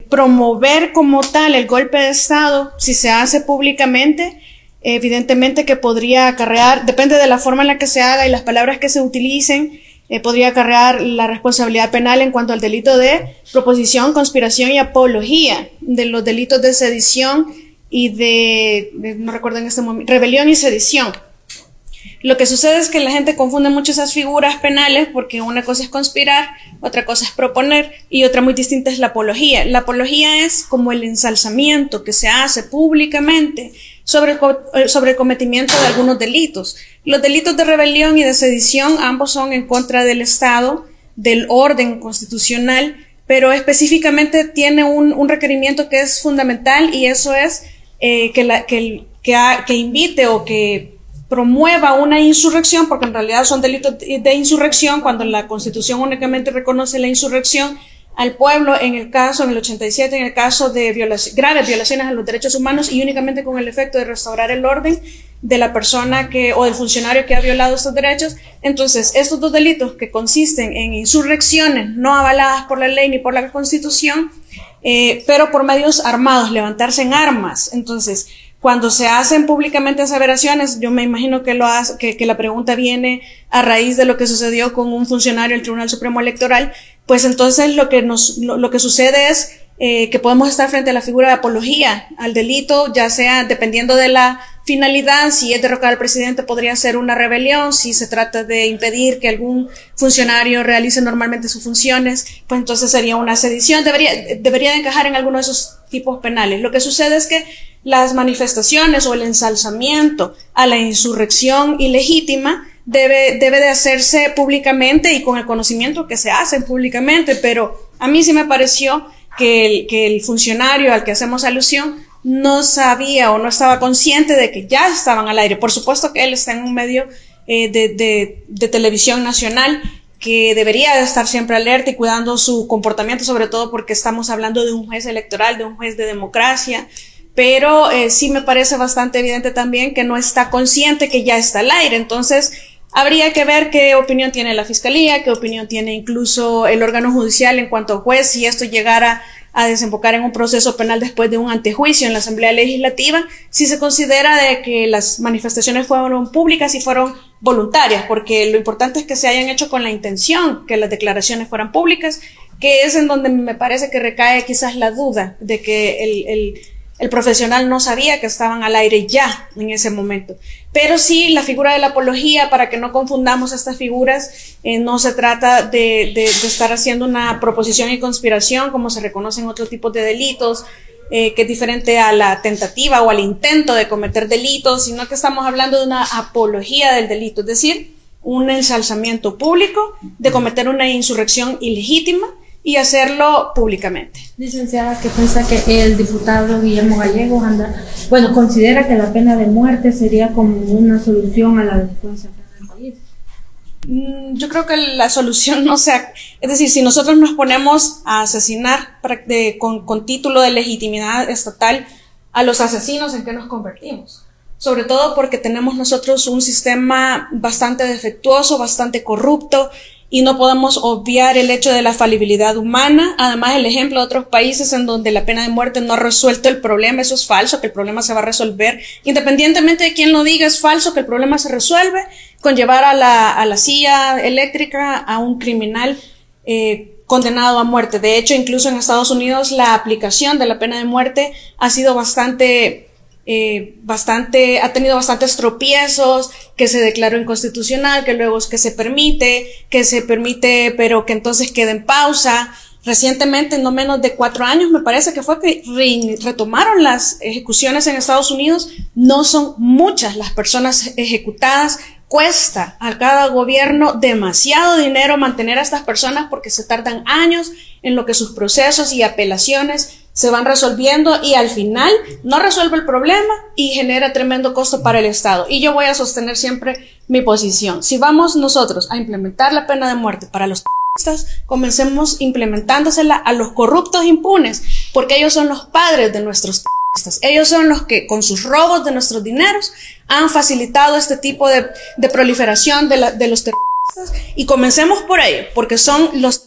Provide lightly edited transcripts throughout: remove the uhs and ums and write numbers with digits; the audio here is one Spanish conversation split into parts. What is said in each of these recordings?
promover como tal el golpe de Estado, si se hace públicamente, evidentemente que podría acarrear, depende de la forma en la que se haga y las palabras que se utilicen, podría acarrear la responsabilidad penal en cuanto al delito de proposición, conspiración y apología, de los delitos de sedición y no recuerdo en este momento, rebelión y sedición. Lo que sucede es que la gente confunde mucho esas figuras penales porque una cosa es conspirar, otra cosa es proponer y otra muy distinta es la apología. La apología es como el ensalzamiento que se hace públicamente sobre el cometimiento de algunos delitos. Los delitos de rebelión y de sedición ambos son en contra del Estado, del orden constitucional, pero específicamente tiene un requerimiento que es fundamental y eso es que invite o que promueva una insurrección, porque en realidad son delitos de insurrección cuando la Constitución únicamente reconoce la insurrección al pueblo, en el 87, en el caso de graves violaciones a los derechos humanos y únicamente con el efecto de restaurar el orden de la persona o del funcionario que ha violado estos derechos. Entonces, estos dos delitos que consisten en insurrecciones no avaladas por la ley ni por la Constitución, pero por medios armados, levantarse en armas. Entonces, cuando se hacen públicamente aseveraciones, yo me imagino que la pregunta viene a raíz de lo que sucedió con un funcionario del Tribunal Supremo Electoral, pues entonces lo que sucede es que podemos estar frente a la figura de apología al delito, ya sea dependiendo de la finalidad, si es derrocar al presidente podría ser una rebelión, si se trata de impedir que algún funcionario realice normalmente sus funciones, pues entonces sería una sedición, debería de encajar en alguno de esos tipos penales. Lo que sucede es que las manifestaciones o el ensalzamiento a la insurrección ilegítima debe de hacerse públicamente y con el conocimiento que se hacen públicamente, pero a mí sí me pareció que el funcionario al que hacemos alusión no sabía o no estaba consciente de que ya estaban al aire. Por supuesto que él está en un medio de televisión nacional que debería de estar siempre alerta y cuidando su comportamiento, sobre todo porque estamos hablando de un juez electoral, de un juez de democracia, pero sí me parece bastante evidente también que no está consciente que ya está al aire. Entonces, habría que ver qué opinión tiene la Fiscalía, qué opinión tiene incluso el órgano judicial en cuanto a juez, si esto llegara a desembocar en un proceso penal después de un antejuicio en la Asamblea Legislativa, si se considera de que las manifestaciones fueron públicas y fueron voluntarias, porque lo importante es que se hayan hecho con la intención que las declaraciones fueran públicas, que es en donde me parece que recae quizás la duda de que el profesional no sabía que estaban al aire ya en ese momento. Pero sí, la figura de la apología, para que no confundamos estas figuras, no se trata de estar haciendo una proposición y conspiración como se reconocen otros tipos de delitos, que es diferente a la tentativa o al intento de cometer delitos, sino que estamos hablando de una apología del delito, es decir, un ensalzamiento público de cometer una insurrección ilegítima y hacerlo públicamente. Licenciada, ¿qué piensa que el diputado Guillermo Gallegos considera que la pena de muerte sería como una solución a la delincuencia en el país? Yo creo que la solución no sea, es decir, si nosotros nos ponemos a asesinar con título de legitimidad estatal a los asesinos, ¿en qué nos convertimos? Sobre todo porque tenemos nosotros un sistema bastante defectuoso, bastante corrupto, y no podemos obviar el hecho de la falibilidad humana. Además, el ejemplo de otros países en donde la pena de muerte no ha resuelto el problema, eso es falso, que el problema se va a resolver. Independientemente de quién lo diga, es falso que el problema se resuelve con llevar a la silla eléctrica a un criminal condenado a muerte. De hecho, incluso en Estados Unidos la aplicación de la pena de muerte ha sido ha tenido bastantes tropiezos, que se declaró inconstitucional, que luego es que se permite, pero que entonces queda en pausa. Recientemente, no menos de 4 años, me parece que fue que retomaron las ejecuciones en Estados Unidos. No son muchas las personas ejecutadas. Cuesta a cada gobierno demasiado dinero mantener a estas personas porque se tardan años en lo que sus procesos y apelaciones se van resolviendo y al final no resuelve el problema y genera tremendo costo para el Estado. Y yo voy a sostener siempre mi posición. Si vamos nosotros a implementar la pena de muerte para los terroristas, comencemos implementándosela a los corruptos impunes, porque ellos son los padres de nuestros terroristas. Ellos son los que con sus robos de nuestros dineros han facilitado este tipo de proliferación de los terroristas, y comencemos por ello, porque son los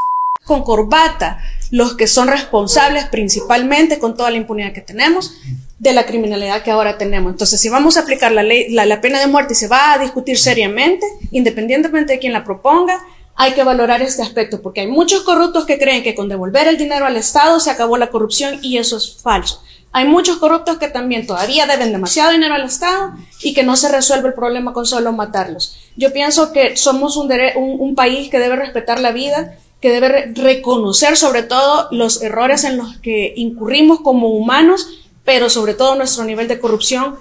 con corbata, los que son responsables principalmente, con toda la impunidad que tenemos, de la criminalidad que ahora tenemos. Entonces, si vamos a aplicar la pena de muerte y se va a discutir seriamente, independientemente de quién la proponga, hay que valorar este aspecto, porque hay muchos corruptos que creen que con devolver el dinero al Estado se acabó la corrupción, y eso es falso. Hay muchos corruptos que también todavía deben demasiado dinero al Estado y que no se resuelve el problema con solo matarlos. Yo pienso que somos un país que debe respetar la vida, que debe reconocer sobre todo los errores en los que incurrimos como humanos, pero sobre todo nuestro nivel de corrupción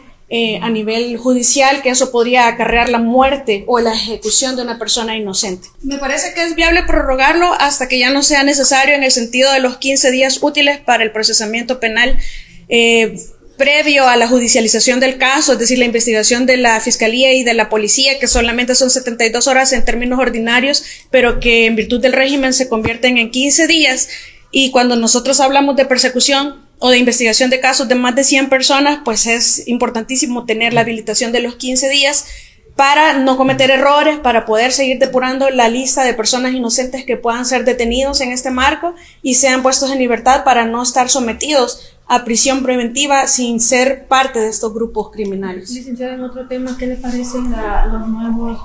a nivel judicial, que eso podría acarrear la muerte o la ejecución de una persona inocente. Me parece que es viable prorrogarlo hasta que ya no sea necesario, en el sentido de los 15 días útiles para el procesamiento penal previo a la judicialización del caso, es decir, la investigación de la Fiscalía y de la Policía, que solamente son 72 horas en términos ordinarios, pero que en virtud del régimen se convierten en 15 días. Y cuando nosotros hablamos de persecución o de investigación de casos de más de 100 personas, pues es importantísimo tener la habilitación de los 15 días para no cometer errores, para poder seguir depurando la lista de personas inocentes que puedan ser detenidos en este marco y sean puestos en libertad, para no estar sometidos a prisión preventiva sin ser parte de estos grupos criminales. Licenciada, en otro tema, ¿qué le parecen los nuevos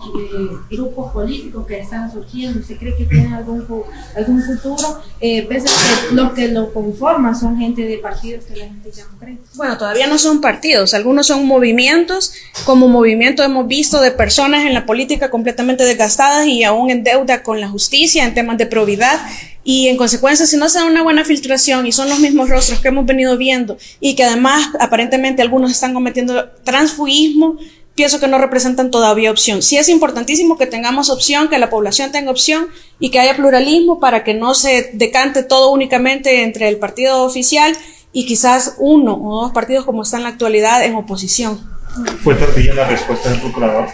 grupos políticos que están surgiendo? ¿Usted cree que tienen algún futuro? Pese a que los que lo conforman son gente de partidos que la gente ya no cree. Bueno, todavía no son partidos, algunos son movimientos. Como movimiento hemos visto de personas en la política completamente desgastadas y aún en deuda con la justicia en temas de probidad. Y en consecuencia, si no se da una buena filtración y son los mismos rostros que hemos venido viendo y que además aparentemente algunos están cometiendo transfugismo, pienso que no representan todavía opción. Sí es importantísimo que tengamos opción, que la población tenga opción y que haya pluralismo para que no se decante todo únicamente entre el partido oficial y quizás uno o dos partidos como está en la actualidad en oposición. ¿Fue tardía la respuesta del procurador?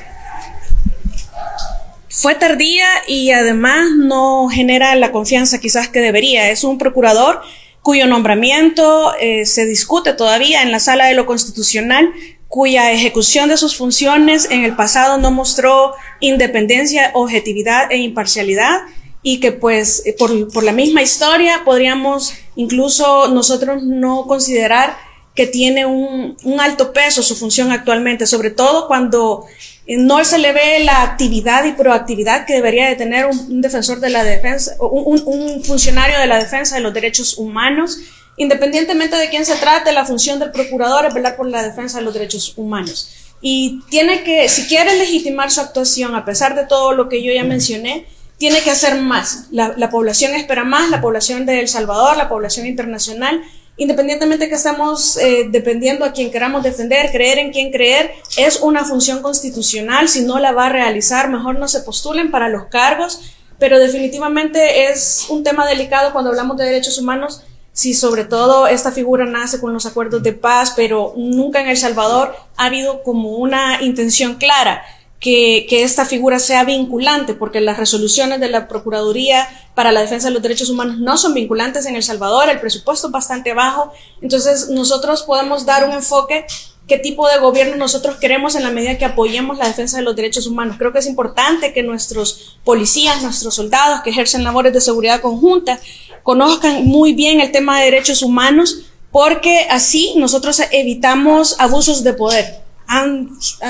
Fue tardía y además no genera la confianza quizás que debería. Es un procurador cuyo nombramiento se discute todavía en la Sala de lo Constitucional, cuya ejecución de sus funciones en el pasado no mostró independencia, objetividad e imparcialidad, y que pues por la misma historia podríamos incluso nosotros no considerar que tiene un alto peso su función actualmente, sobre todo cuando no se le ve la actividad y proactividad que debería de tener un defensor de la defensa, un funcionario de la defensa de los derechos humanos. Independientemente de quién se trate, la función del procurador es velar por la defensa de los derechos humanos. Y tiene que, si quiere legitimar su actuación, a pesar de todo lo que yo ya mencioné, tiene que hacer más. La población espera más, la población de El Salvador, la población internacional. Independientemente que estamos dependiendo a quien queramos defender, creer en quien creer, es una función constitucional. Si no la va a realizar, mejor no se postulen para los cargos, pero definitivamente es un tema delicado cuando hablamos de derechos humanos, si sobre todo esta figura nace con los acuerdos de paz, pero nunca en El Salvador ha habido como una intención clara que esta figura sea vinculante, porque las resoluciones de la Procuraduría para la Defensa de los Derechos Humanos no son vinculantes en El Salvador, el presupuesto es bastante bajo. Entonces nosotros podemos dar un enfoque, qué tipo de gobierno nosotros queremos en la medida que apoyemos la defensa de los derechos humanos. Creo que es importante que nuestros policías, nuestros soldados que ejercen labores de seguridad conjunta conozcan muy bien el tema de derechos humanos, porque así nosotros evitamos abusos de poder.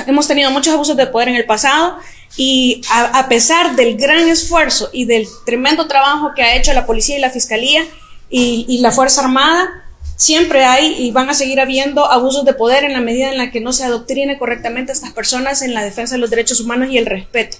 Hemos tenido muchos abusos de poder en el pasado y a pesar del gran esfuerzo y del tremendo trabajo que ha hecho la policía y la fiscalía y la Fuerza Armada, siempre hay y van a seguir habiendo abusos de poder en la medida en la que no se adoctrine correctamente a estas personas en la defensa de los derechos humanos y el respeto.